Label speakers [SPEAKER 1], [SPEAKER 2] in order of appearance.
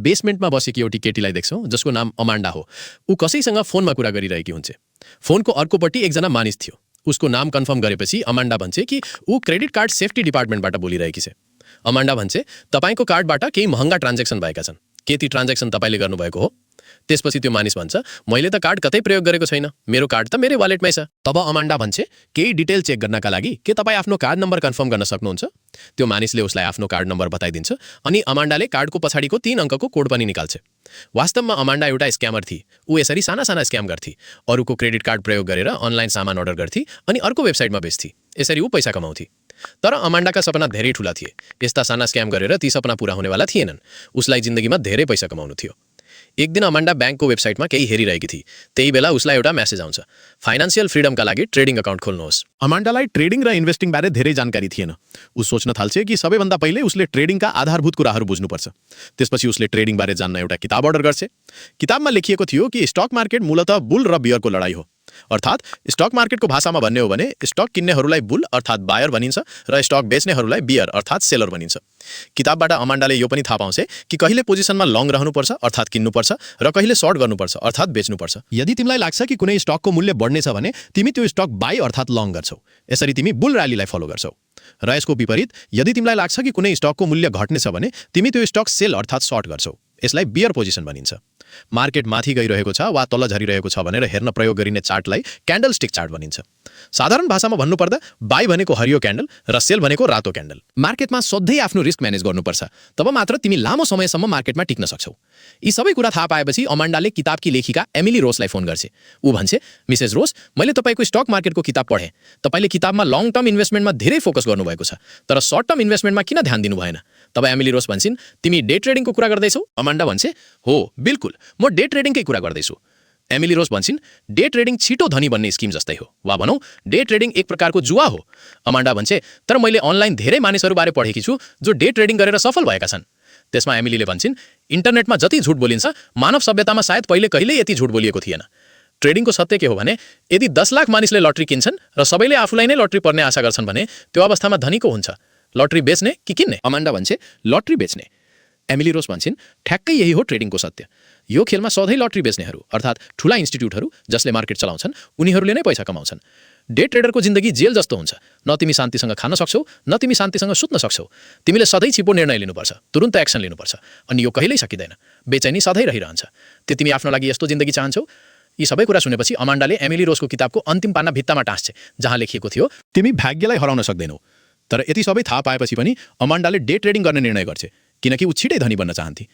[SPEAKER 1] बेसमेन्टमा बसेकी एउटी केटीलाई देख्छौँ जसको नाम अमान्डा हो। ऊ कसैसँग फोनमा कुरा गरिरहेकी हुन्छ। फोनको अर्कोपट्टि एकजना मानिस थियो। उसको नाम कन्फर्म गरेपछि अमान्डा भन्छ कि ऊ क्रेडिट कार्ड सेफ्टी डिपार्टमेन्टबाट बोलिरहेकी छ। अमान्डा भन्छ तपाईको कार्डबाट केही महँगा ट्रान्ज्याक्सन भएका छन्, के ती ट्रान्ज्याक्सन तपाईले गर्नुभएको हो? त्यसपछि त्यो मानिस भन्छ मैले त कार्ड कतै प्रयोग गरेको छैन, मेरो कार्ड त मेरै वालेटमै छ। तब अमान्डा भन्छ केही डिटेल चेक गर्नका लागि के तपाई आफ्नो कार्ड नम्बर कन्फर्म गर्न सक्नुहुन्छ? त्यो मानिसले उसलाई आफ्नो कार्ड नम्बर बताइदिन्छ अनि अमान्डाले कार्डको पछाडिको 3 अङ्कको कोड पनि निकाल्छ। वास्तवमा अमान्डा एउटा स्क्यामर थिए। ऊ यसरी साना साना स्क्याम गर्थे, अरूको क्रेडिट कार्ड प्रयोग गरेर अनलाइन सामान अर्डर गर्थे अनि अर्को वेबसाइटमा बेच्थे। यसरी ऊ पैसा कमाउँथे। तर अमान्डाका सपना धेरै ठूला थिए। यस्ता साना स्क्याम गरेर ती सपना पूरा हुनेवाला थिएनन्। उसलाई जिन्दगीमा धेरै पैसा कमाउनु थियो। एक दिन अमान्डा ब्याङ्कको वेबसाइटमा केही हेरिरहेकी थिए। त्यही बेला उसलाई एउटा मेसेज आउँछ, फाइनान्शियल फ्रिडमका लागि ट्रेडिङ अकाउन्ट खोल्नुहोस्।
[SPEAKER 2] अमान्डालाई ट्रेडिङ र इन्भेस्टिङ बारे धेरै जानकारी थिएन। ऊ सोच्न थाल्छ कि सबैभन्दा पहिले उसले ट्रेडिङका आधारभूत कुराहरू बुझ्नुपर्छ। त्यसपछि उसले ट्रेडिङ बारे जान्न एउटा किताब अर्डर गर्छ। किताबमा लेखिएको थियो कि स्टक मार्केट मूलतः बुल र बियरको लडाई हो। अर्थात् स्टक मार्केटको भाषामा भन्ने हो भने स्टक किन्नेहरूलाई बुल अर्थात् बायर भनिन्छ र स्टक बेच्नेहरूलाई बियर अर्थात् सेलर भनिन्छ। किताबबाट अमान्डाले यो पनि थाहा पाउँछ कि कहिले पोजिसनमा लङ रहनुपर्छ अर्थात् किन्नुपर्छ र कहिले सर्ट गर्नुपर्छ अर्थात् बेच्नुपर्छ। यदि तिमीलाई लाग्छ कि कुनै स्टकको मूल्य बढ्नेछ भने तिमी त्यो स्टक बाई अर्थात् लङ गर्छौ। यसरी तिमी बुल र्यालीलाई फलो गर्छौ। र यसको विपरीत यदि तिमीलाई लाग्छ कि कुनै स्टकको मूल्य घट्नेछ भने तिमी त्यो स्टक सेल अर्थात् सर्ट गर्छौ। यसलाई बियर पोजिसन भनिन्छ। मार्केट माथि गइरहेको छ वा तल झरिरहेको छ भनेर हेर्न प्रयोग गरिने चार्टलाई क्यान्डलस्टिक चार्ट भनिन्छ। साधारण भाषामा भन्नुपर्दा बाई भनेको हरियो क्यान्डल र सेल भनेको रातो क्यान्डल। मार्केटमा सधैँ आफ्नो रिस्क म्यानेज गर्नुपर्छ, तब मात्र तिमी लामो समयसम्म मार्केटमा टिक्न सक्छौ। यी सबै कुरा थाहा पाएपछि अमान्डाले किताबकी लेखिका एमिली रोसलाई फोन गर्छ। ऊ भन्छ मिसेस रोस, मैले तपाईको स्टक मार्केटको किताब पढेँ। तपाईले किताबमा लङ टर्म इन्भेस्टमेन्टमा धेरै फोकस गर्नुभएको छ, तर सर्ट टर्म इन्भेस्टमेन्टमा किन ध्यान दिनु भएन? तब एमिली रोस भन्छन् तिमी डे ट्रेडिङको कुरा गर्दैछौ? अमान्डा भन्छ हो बिल्कुल, म डे ट्रेडिङकै कुरा गर्दैछु। एमिली रोस भन्छन् डे ट्रेडिङ छिटो धनी बन्ने स्किम जस्तै हो, वा भनौँ डे ट्रेडिङ एक प्रकारको जुवा हो। अमान्डा भन्छ तर मैले अनलाइन धेरै मानिसहरूबारे पढेकी छु जो डे ट्रेडिङ गरेर सफल भएका छन्। त्यसमा एमिलीले भन्छन् इन्टरनेटमा जति झुट बोलिन्छ मानव सभ्यतामा सायद पहिले कहिल्यै यति झुट बोलिएको थिएन। ट्रेडिङको सत्य के हो भने यदि 10 लाख मानिसले लटरी किन्छन् र सबैले आफूलाई नै लटरी पर्ने आशा गर्छन् भने त्यो अवस्थामा धनीको हुन्छ। लटरी बेच्ने कि किन्ने? अमान्डा भन्छ लटरी बेच्ने। एमिली रोस भन्छन् ठ्याक्कै यही हो ट्रेडिङको सत्य। यो खेलमा सधैँ लटरी बेच्नेहरू अर्थात् ठुला इन्स्टिट्युटहरू जसले मार्केट चलाउँछन् उनीहरूले नै पैसा कमाउँछन्। डे ट्रेडरको जिन्दगी जेल जस्तो हुन्छ। न तिमी शान्तिसँग खान सक्छौ न तिमी शान्तिसँग सुत्न सक्छौ। तिमीले सधैँ छिपो निर्णय लिनुपर्छ, तुरुन्त एक्सन लिनुपर्छ अनि यो कहिल्यै सकिँदैन। बेचैनी सधैँ रहिरहन्छ। त्यो तिमी आफ्नो लागि यस्तो जिन्दगी चाहन्छौ? यी सबै कुरा सुनेपछि अमान्डाले एमिली रोसको किताबको अन्तिम पाना भित्तामा टाँस्छ जहाँ लेखिएको थियो तिमी भाग्यलाई हराउन सक्दैनौ। तर यति सबै थाहा पाएपछि पनि अमान्डाले डे ट्रेडिङ गर्ने निर्णय गर्छ किनकि ऊ छिटै धनी बन्न चाहन्थे।